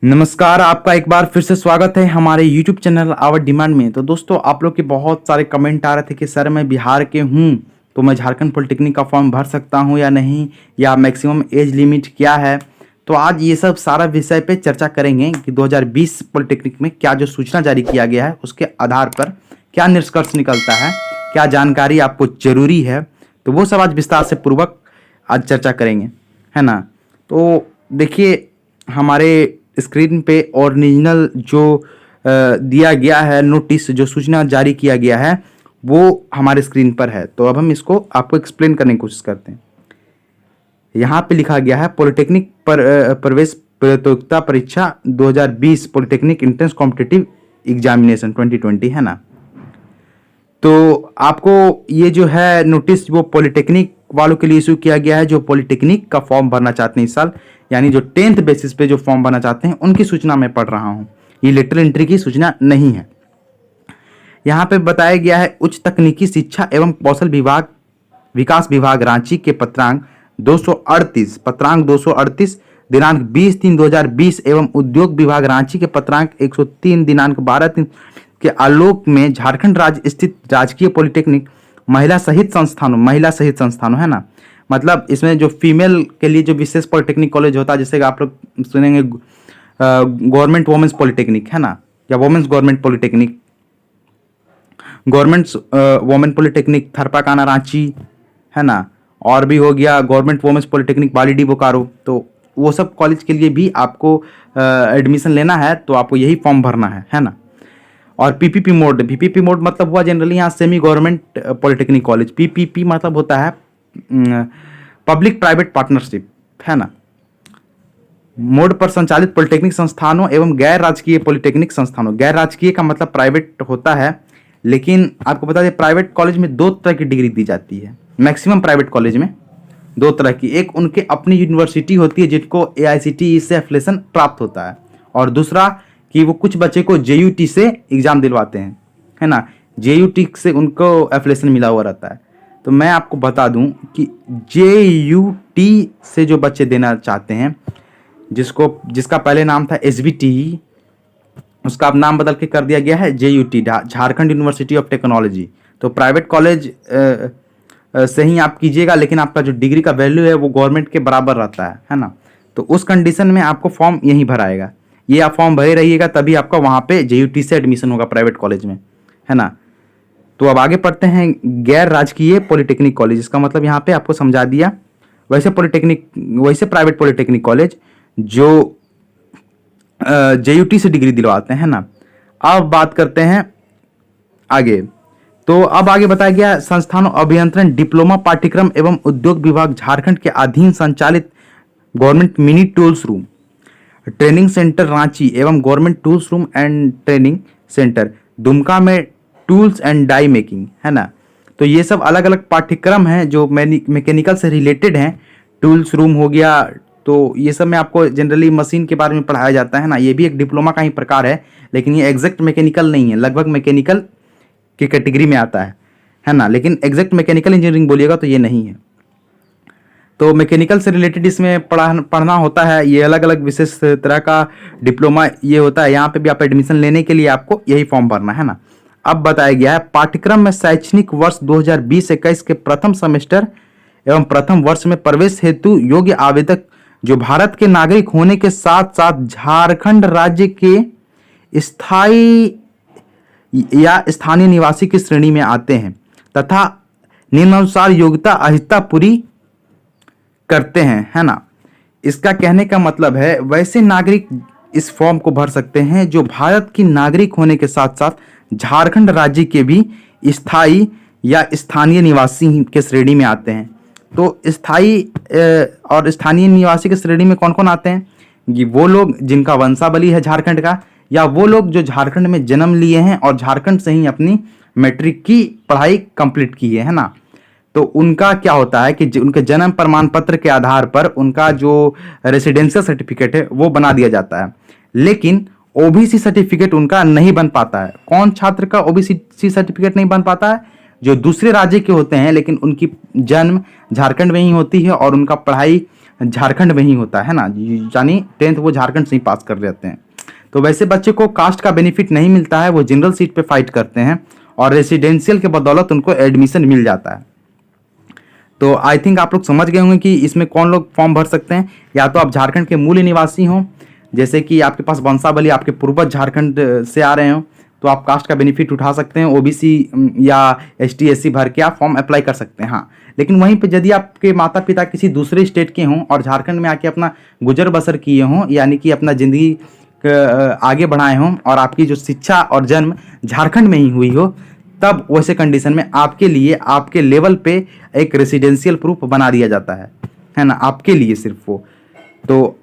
नमस्कार, आपका एक बार फिर से स्वागत है हमारे YouTube चैनल आवर डिमांड में। तो दोस्तों, आप लोग के बहुत सारे कमेंट आ रहे थे कि सर मैं बिहार के हूँ, तो मैं झारखंड पॉलिटेक्निक का फॉर्म भर सकता हूँ या नहीं, या मैक्सिमम एज लिमिट क्या है। तो आज ये सब सारा विषय पे चर्चा करेंगे कि 2020 पॉलिटेक्निक में क्या जो सूचना जारी किया गया है उसके आधार पर क्या निष्कर्ष निकलता है, क्या जानकारी आपको जरूरी है। तो वो सब आज विस्तार से पूर्वक आज चर्चा करेंगे, है ना। तो देखिए, हमारे स्क्रीन पे ओरिजिनल जो दिया गया है नोटिस, जो सूचना जारी किया गया है वो हमारे स्क्रीन पर है। तो अब हम इसको आपको एक्सप्लेन करने की कोशिश करते हैं। यहाँ पे लिखा गया है पॉलिटेक्निक प्रवेश प्रतियोगिता परीक्षा 2020 पॉलिटेक्निक एंट्रेंस कॉम्पिटिटिव एग्जामिनेशन 2020, है ना। तो आपको ये जो है नोटिस वो पॉलिटेक्निक वालों के लिए इशू किया गया है, जो पॉलिटेक्निक का फॉर्म भरना चाहते हैं इस साल, यानी जो 10th बेसिस पे जो फॉर्म भरना चाहते हैं उनकी सूचना मैं पढ़ रहा हूँ। ये लेटरल एंट्री की सूचना नहीं है। यहाँ पे बताया गया है उच्च तकनीकी शिक्षा एवं कौशल विभाग विकास विभाग रांची के पत्रांक 238 दिनांक 20/3/2020 एवं उद्योग विभाग रांची के पत्रांक 103 दिनांक 12/3 के आलोक में झारखंड राज्य स्थित राजकीय पॉलिटेक्निक महिला सहित संस्थानों, है ना। मतलब इसमें जो फीमेल के लिए जो विशेष पॉलिटेक्निक कॉलेज होता है, जैसे कि आप लोग सुनेंगे गवर्नमेंट वुमेन्स पॉलिटेक्निक, है ना, या women's government polytechnic, government women polytechnic Tharpakhna Ranchi, है ना, और भी हो गया government women's polytechnic Balidih Bokaro. तो वो सब कॉलेज के लिए भी आपको एडमिशन लेना है तो आपको यही फॉर्म भरना है ना। और पीपीपी मोड मतलब हुआ जनरली यहाँ semi government polytechnic college. PPP मतलब होता है पब्लिक प्राइवेट पार्टनरशिप, है ना। मोड पर संचालित पॉलिटेक्निक संस्थानों एवं गैर राजकीय पॉलिटेक्निक संस्थानों। गैर राजकीय का मतलब प्राइवेट होता है, लेकिन आपको बता दें प्राइवेट कॉलेज में 2 तरह की डिग्री दी जाती है। मैक्सिमम प्राइवेट कॉलेज में 2 तरह की, एक उनके अपनी यूनिवर्सिटी होती है जिनको AICTE से एफिलिएशन प्राप्त होता है, और दूसरा कि वो कुछ बच्चे को JUT से एग्जाम दिलवाते हैं, है ना। JUT से उनको एफिलिएशन मिला हुआ रहता है। तो मैं आपको बता दूं कि JUT से जो बच्चे देना चाहते हैं, जिसका पहले नाम था SBTE, उसका अब नाम बदल के कर दिया गया है JUT, Jharkhand university of technology. तो प्राइवेट कॉलेज से ही आप कीजिएगा, लेकिन आपका जो डिग्री का वैल्यू है वो गवर्नमेंट के बराबर रहता है ना। तो उस कंडीशन में आपको फॉर्म यहीं भराएगा, ये आप फॉर्म भरे रहिएगा, तभी आपका वहाँ पे JUT से एडमिशन होगा प्राइवेट कॉलेज में, है ना। तो अब आगे पढ़ते हैं गैर राजकीय पॉलिटेक्निक कॉलेज। इसका मतलब यहाँ पे आपको समझा दिया। वैसे प्राइवेट पॉलिटेक्निक कॉलेज जो JUT से डिग्री दिलवाते हैं ना। अब बात करते हैं आगे। तो अब आगे बताया गया संस्थानों अभियंत्रण डिप्लोमा पाठ्यक्रम एवं उद्योग विभाग झारखंड के अधीन संचालित government mini tools room training centre Ranchi एवं government tools room and training centre Dumka में टूल्स एंड डाई मेकिंग, है ना। तो ये सब अलग अलग पाठ्यक्रम हैं जो मैकेनिकल से रिलेटेड हैं। टूल्स रूम हो गया, तो ये सब में आपको जनरली मशीन के बारे में पढ़ाया जाता है ना। ये भी एक डिप्लोमा का ही प्रकार है, लेकिन ये एग्जैक्ट मैकेनिकल नहीं है, लगभग मैकेनिकल की कैटेगरी में आता है ना। लेकिन एग्जैक्ट मैकेनिकल इंजीनियरिंग बोलिएगा तो ये नहीं है। तो मैकेनिकल से रिलेटेड इसमें पढ़ना होता है। ये अलग अलग विशेष तरह का डिप्लोमा ये होता है। यहाँ पे भी आप एडमिशन लेने के लिए आपको यही फॉर्म भरना है ना। अब बताया गया है पाठ्यक्रम में शैक्षणिक वर्ष 2020-21 के प्रथम सेमेस्टर एवं प्रथम वर्ष में प्रवेश हेतु योग्य आवेदक जो भारत के नागरिक होने के साथ साथ झारखंड राज्य के स्थायी या स्थानीय निवासी की श्रेणी में आते हैं तथा निम्नानुसार योग्यता अहिता पूरी करते हैं, है ना। इसका कहने का मतलब है वैसे नागरिक इस फॉर्म को भर सकते हैं जो भारत की नागरिक होने के साथ साथ झारखंड राज्य के भी स्थायी या स्थानीय निवासी के श्रेणी में आते हैं। तो स्थायी और स्थानीय निवासी के श्रेणी में कौन कौन आते हैं? ये वो लोग जिनका वंशावली है झारखंड का, या वो लोग जो झारखंड में जन्म लिए हैं और झारखंड से ही अपनी मैट्रिक की पढ़ाई कंप्लीट की है ना। तो उनका क्या होता है कि उनके जन्म प्रमाण पत्र के आधार पर उनका जो रेसिडेंशियल सर्टिफिकेट है वो बना दिया जाता है, लेकिन ओबीसी सर्टिफिकेट उनका नहीं बन पाता है। कौन छात्र का ओबीसी सर्टिफिकेट नहीं बन पाता है? जो दूसरे राज्य के होते हैं लेकिन उनकी जन्म झारखंड में ही होती है और उनका पढ़ाई झारखंड में ही होता है ना, यानी 10th वो झारखंड से ही पास कर जाते हैं। तो वैसे बच्चे को कास्ट का बेनिफिट नहीं मिलता है, वो जनरल सीट पे फाइट करते हैं और रेसिडेंशियल के बदौलत उनको एडमिशन मिल जाता है। तो आई थिंक आप लोग समझ गए होंगे कि इसमें कौन लोग फॉर्म भर सकते हैं। या तो आप झारखंड के मूल निवासी हों, जैसे कि आपके पास वंशावली आपके पूर्वज झारखंड से आ रहे हो, तो आप कास्ट का बेनिफिट उठा सकते हैं। ओबीसी या एसटी एससी भर के आप फॉर्म अप्लाई कर सकते हैं। हाँ, लेकिन वहीं पे यदि आपके माता पिता किसी दूसरे स्टेट के हों और झारखंड में आके अपना गुजर बसर किए हों, यानी कि अपना ज़िंदगी आगे बढ़ाए हों और आपकी जो शिक्षा और जन्म झारखंड में ही हुई हो, तब वैसे कंडीशन में आपके लिए आपके लेवल पे एक रेसिडेंशियल प्रूफ बना दिया जाता है ना, आपके लिए सिर्फ वो। तो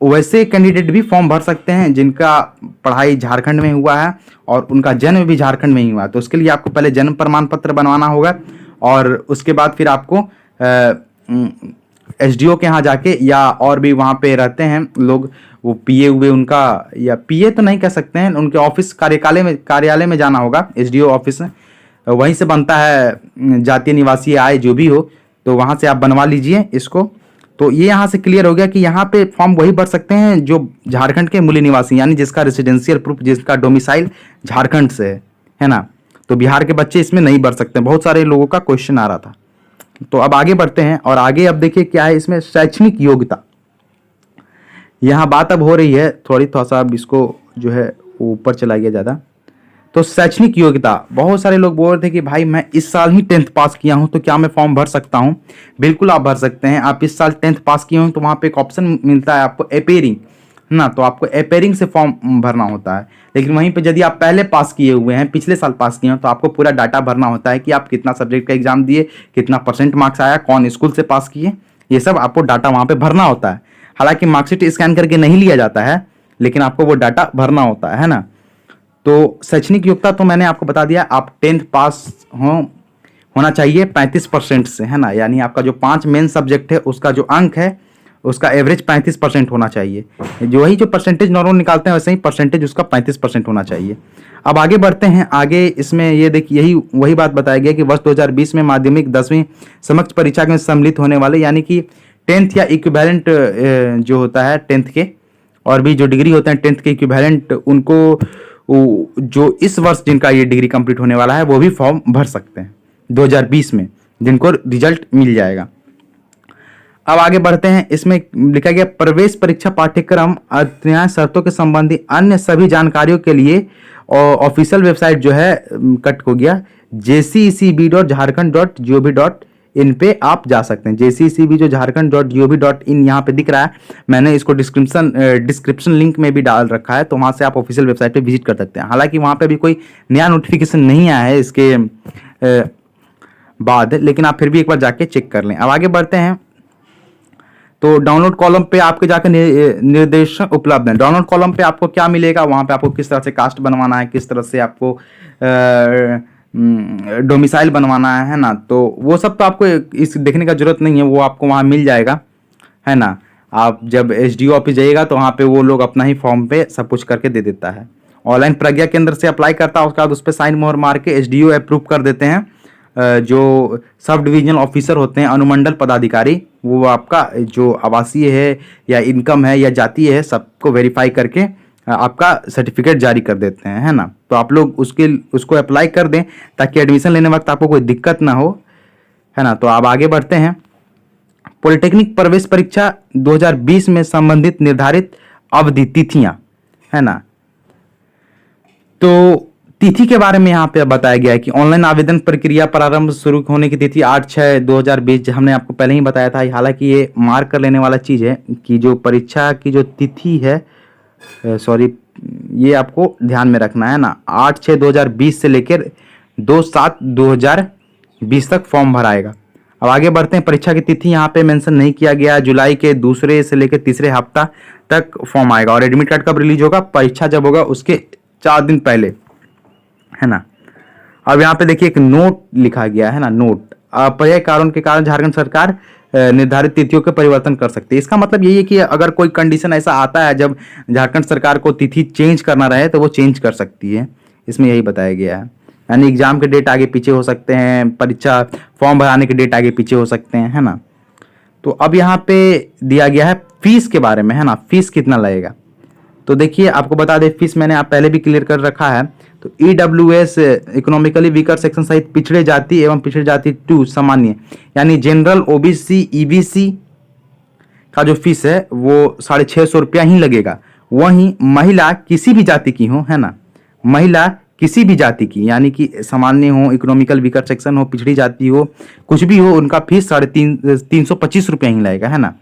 वैसे कैंडिडेट भी फॉर्म भर सकते हैं जिनका पढ़ाई झारखंड में हुआ है और उनका जन्म भी झारखंड में ही हुआ है। तो उसके लिए आपको पहले जन्म प्रमाण पत्र बनवाना होगा और उसके बाद फिर आपको एसडीओ के यहाँ जाके, या और भी वहाँ पे रहते हैं लोग, वो पीए हुए उनका, या पीए तो नहीं कह सकते हैं, उनके ऑफिस कार्यालय में जाना होगा, एसडीओ ऑफिस में, वहीं से बनता है जातीय निवासी आय जो भी हो, तो वहाँ से आप बनवा लीजिए इसको। तो ये यहाँ से क्लियर हो गया कि यहाँ पे फॉर्म वही भर सकते हैं जो झारखंड के मूल निवासी, यानी जिसका रेसिडेंशियल प्रूफ, जिसका डोमिसाइल झारखंड से है ना। तो बिहार के बच्चे इसमें नहीं भर सकते। बहुत सारे लोगों का क्वेश्चन आ रहा था। तो अब आगे बढ़ते हैं और आगे अब देखिए क्या है इसमें, शैक्षणिक योग्यता। यहाँ बात अब हो रही है थोड़ा सा, अब इसको जो है ऊपर चला गया ज़्यादा। तो शैक्षणिक योग्यता, बहुत सारे लोग बोल रहे थे कि भाई मैं इस साल ही 10th पास किया हूं तो क्या मैं फॉर्म भर सकता हूं। बिल्कुल आप भर सकते हैं। आप इस साल 10th पास किए हो तो वहां पे एक ऑप्शन मिलता है आपको अपेयरिंग ना, तो आपको अपेयरिंग से फॉर्म भरना होता है। लेकिन वहीं पे यदि आप पहले पास किए हुए हैं, पिछले साल पास किए हो, तो आपको पूरा डाटा भरना होता है कि आप कितना सब्जेक्ट का एग्जाम दिए, कितना % मार्क्स आया, कौन स्कूल से पास किए, ये सब आपको डाटा वहाँ पे भरना होता है। हालांकि मार्कशीट स्कैन करके नहीं लिया जाता है, लेकिन आपको वो डाटा भरना होता है ना। तो शैक्षणिक योग्यता तो मैंने आपको बता दिया, आप 10th पास होना चाहिए 35% से, है ना। यानी आपका जो 5 मेन सब्जेक्ट है उसका जो अंक है उसका एवरेज 35% होना चाहिए। जो वही जो परसेंटेज नॉर्मल निकालते हैं वैसे ही परसेंटेज उसका 35% होना चाहिए। अब आगे बढ़ते हैं। आगे इसमें ये देखिए, यही वही बात बताया गया कि वर्ष 2020 में माध्यमिक 10वीं समकक्ष परीक्षा में सम्मिलित होने वाले, यानी कि 10th या इक्विवेलेंट जो होता है 10th के, और भी जो डिग्री होते हैं 10th के इक्विवेलेंट, उनको जो इस वर्ष जिनका ये डिग्री कंप्लीट होने वाला है वो भी फॉर्म भर सकते हैं 2020 में, जिनको रिजल्ट मिल जाएगा। अब आगे बढ़ते हैं। इसमें लिखा गया प्रवेश परीक्षा पाठ्यक्रम अध्ययन शर्तों के संबंधी अन्य सभी जानकारियों के लिए ऑफिशियल वेबसाइट जो है कट हो गया, jccb.jharkhand.gov.in पे आप जा सकते हैं। jccb जो झारखंड.gov.in यहाँ पे दिख रहा है, मैंने इसको डिस्क्रिप्शन लिंक में भी डाल रखा है, तो वहाँ से आप ऑफिशियल वेबसाइट पे विजिट कर सकते हैं। हालांकि वहाँ पे भी कोई नया नोटिफिकेशन नहीं आया है इसके बाद, लेकिन आप फिर भी एक बार जाके चेक कर लें। अब आगे बढ़ते हैं। तो डाउनलोड कॉलम पे आपके जाकर निर्देश उपलब्ध हैं। डाउनलोड कॉलम पे आपको क्या मिलेगा, वहाँ पे आपको किस तरह से कास्ट बनवाना है, किस तरह से आपको डोमिसाइल बनवाना है ना, तो वो सब तो आपको इस देखने का जरूरत नहीं है, वो आपको वहाँ मिल जाएगा, है ना। आप जब एसडीओ ऑफिस जाइएगा तो वहाँ पे वो लोग अपना ही फॉर्म पे सब कुछ करके दे देता है। ऑनलाइन प्रज्ञा केंद्र से अप्लाई करता है, उसके बाद उस पर साइन मोहर मार के एसडीओ अप्रूव कर देते हैं। जो सब डिविजनल ऑफिसर होते हैं, अनुमंडल पदाधिकारी, वो आपका जो आवासीय है या इनकम है या जातीय है सबको वेरीफाई करके आपका सर्टिफिकेट जारी कर देते हैं, है ना। तो आप लोग उसको अप्लाई कर दें ताकि एडमिशन लेने वक्त आपको कोई दिक्कत ना हो, है ना। तो आप आगे बढ़ते हैं। पॉलिटेक्निक प्रवेश परीक्षा 2020 में संबंधित निर्धारित अवधि तिथियां, है ना। तो तिथि के बारे में यहाँ पे बताया गया है कि ऑनलाइन आवेदन प्रक्रिया प्रारंभ शुरू होने की तिथि 8/6/2020, हमने आपको पहले ही बताया था। हालांकि ये मार्क कर लेने वाला चीज़ है कि जो परीक्षा की जो तिथि है, सॉरी, ये आपको ध्यान में रखना है ना, 8/6/2020 से लेकर 2/7/2020 तक फॉर्म भराएगा। अब आगे बढ़ते हैं। परीक्षा की तिथि यहाँ पे मेंशन नहीं किया गया। जुलाई के दूसरे से लेकर तीसरे हफ्ता तक फॉर्म आएगा। और एडमिट कार्ड कब रिलीज होगा, परीक्षा जब होगा उसके 4 दिन पहले, है ना। अब यहाँ पे देखिए एक नोट लिखा गया है ना, नोट, अपर्यायी कारण के कारण झारखंड सरकार निर्धारित तिथियों के परिवर्तन कर सकती है। इसका मतलब यही है कि अगर कोई कंडीशन ऐसा आता है जब झारखंड सरकार को तिथि चेंज करना रहे तो वो चेंज कर सकती है, इसमें यही बताया गया है। यानी एग्जाम के डेट आगे पीछे हो सकते हैं, परीक्षा फॉर्म भराने के डेट आगे पीछे हो सकते हैं, है ना। तो अब यहाँ पे दिया गया है फीस के बारे में, है ना, फीस कितना लगेगा। तो देखिए आपको बता दें, फीस मैंने आप पहले भी क्लियर कर रखा है। तो EWS इकोनॉमिकली वीकर सेक्शन सहित पिछड़े जाति एवं पिछड़े जाति 2 सामान्य यानी जनरल, OBC, EBC का जो फीस है वो 650 रुपया ही लगेगा। वहीं महिला किसी भी जाति की हो, है ना, महिला किसी भी जाति की यानी कि सामान्य हो, इकोनॉमिकल वीकर सेक्शन हो, पिछड़ी जाति हो, कुछ भी हो, उनका फीस 325 रुपया ही लगेगा, है ना।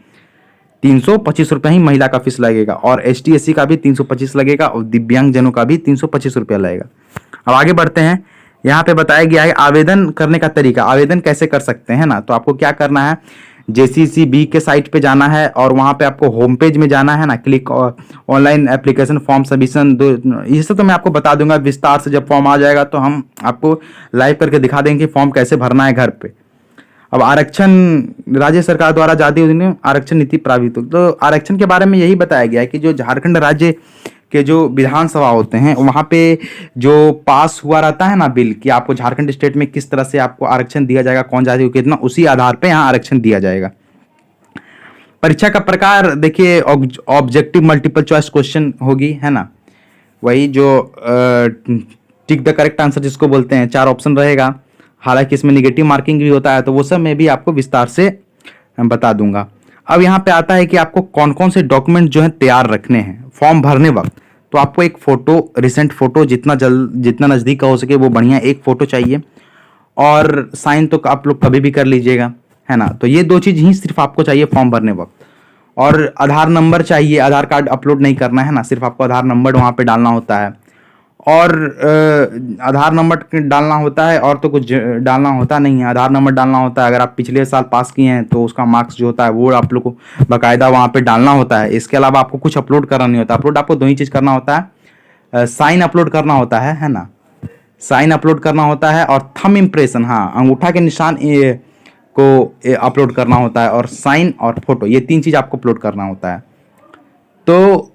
325 रुपया ही महिला का फीस लगेगा और ST/SC का भी 325 लगेगा और दिव्यांग जनों का भी 325 रुपया लगेगा। अब आगे बढ़ते हैं। यहाँ पे बताया गया है आवेदन करने का तरीका, आवेदन कैसे कर सकते हैं ना। तो आपको क्या करना है, JCCB के साइट पे जाना है और वहाँ पे आपको होम पेज में जाना है ना, click online application form submission, ये सब तो मैं आपको बता दूंगा विस्तार से। जब फॉर्म आ जाएगा तो हम आपको लाइव करके दिखा देंगे कि फॉर्म कैसे भरना है घर पे। अब आरक्षण राज्य सरकार द्वारा जारी आरक्षण नीति प्रावित, तो आरक्षण के बारे में यही बताया गया है कि जो झारखंड राज्य के जो विधानसभा होते हैं वहाँ पे जो पास हुआ रहता है ना बिल कि आपको झारखंड स्टेट में किस तरह से आपको आरक्षण दिया जाएगा, कौन जाति को कितना, उसी आधार पे यहाँ आरक्षण दिया जाएगा। परीक्षा का प्रकार देखिए ऑब्जेक्टिव मल्टीपल चॉइस क्वेश्चन होगी, है ना, वही जो टिक द करेक्ट आंसर जिसको बोलते हैं, 4 ऑप्शन रहेगा। हालांकि इसमें निगेटिव मार्किंग भी होता है, तो वो सब मैं भी आपको विस्तार से बता दूंगा। अब यहाँ पे आता है कि आपको कौन कौन से डॉक्यूमेंट जो है तैयार रखने हैं फॉर्म भरने वक्त। तो आपको एक फोटो, रिसेंट फोटो, जितना नज़दीक का हो सके वो बढ़िया एक फोटो चाहिए, और साइन तो आप लोग कभी भी कर लीजिएगा, है ना। तो ये 2 चीज़ ही सिर्फ आपको चाहिए फॉर्म भरने वक्त। और आधार नंबर चाहिए, आधार कार्ड अपलोड नहीं करना है ना, सिर्फ आपको आधार नंबर वहाँ पे डालना होता है। और आधार नंबर डालना होता है और तो कुछ डालना होता नहीं है, आधार नंबर डालना होता है। अगर आप पिछले साल पास किए हैं तो उसका मार्क्स जो होता है वो आप लोग को बाकायदा वहाँ पे डालना होता है। इसके अलावा आपको कुछ अपलोड करना नहीं होता। अपलोड आपको 2 ही चीज़ करना होता है, साइन अपलोड करना होता है ना, साइन अपलोड करना होता है, और थंब इम्प्रेशन, हाँ, अंगूठा के निशान को अपलोड करना होता है, और साइन और फोटो, ये 3 चीज़ आपको अपलोड करना होता है। तो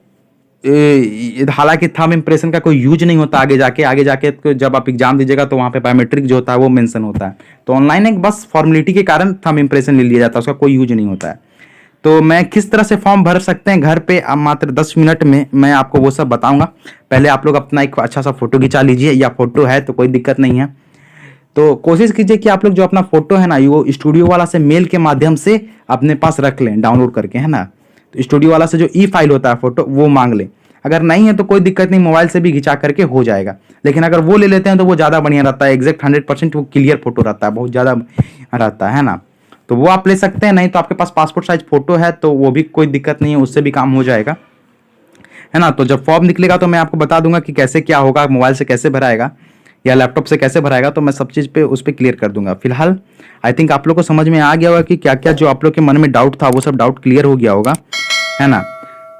हालांकि थंब इम्प्रेशन का कोई यूज नहीं होता आगे जाके तो जब आप एग्जाम दीजिएगा तो वहाँ पे बायोमेट्रिक जो होता है वो मेंशन होता है। तो ऑनलाइन एक बस फॉर्मेलिटी के कारण थंब इम्प्रेशन ले लिया जाता है, उसका कोई यूज नहीं होता है। तो मैं किस तरह से फॉर्म भर सकते हैं घर पे, अब मात्र 10 मिनट में मैं आपको वो सब बताऊंगा। पहले आप लोग अपना एक अच्छा सा फोटो खिंचा लीजिए, या फोटो है तो कोई दिक्कत नहीं है। तो कोशिश कीजिए कि आप लोग जो अपना फोटो है ना वो स्टूडियो वाला से मेल के माध्यम से अपने पास रख लें डाउनलोड करके, है ना। तो स्टूडियो वाला से जो फाइल होता है फोटो वो मांग लें। अगर नहीं है तो कोई दिक्कत नहीं, मोबाइल से भी खिंचा करके हो जाएगा। लेकिन अगर वो ले लेते हैं तो वो ज़्यादा बढ़िया रहता है, एग्जैक्ट 100% वो क्लियर फोटो रहता है, बहुत ज़्यादा रहता है ना। तो वो आप ले सकते हैं। नहीं तो आपके पास पासपोर्ट साइज फोटो है तो वो भी कोई दिक्कत नहीं है, उससे भी काम हो जाएगा, है ना। तो जब फॉर्म निकलेगा तो मैं आपको बता दूंगा कि कैसे क्या होगा, मोबाइल से कैसे भराएगा या लैपटॉप से कैसे भराएगा, तो मैं सब चीज़ पे उस पर क्लियर कर दूंगा। फिलहाल आई थिंक आप लोग को समझ में आ गया होगा कि क्या क्या जो आप लोग के मन में डाउट था वो सब डाउट क्लियर हो गया होगा, है ना।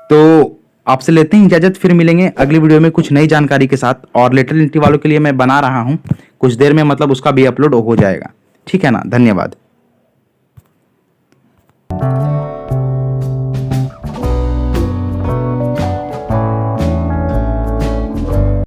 तो आपसे लेते हैं इजाजत, फिर मिलेंगे अगली वीडियो में कुछ नई जानकारी के साथ। और लेटर एंट्री वालों के लिए मैं बना रहा हूँ, कुछ देर में मतलब उसका भी अपलोड हो जाएगा, ठीक है ना। धन्यवाद।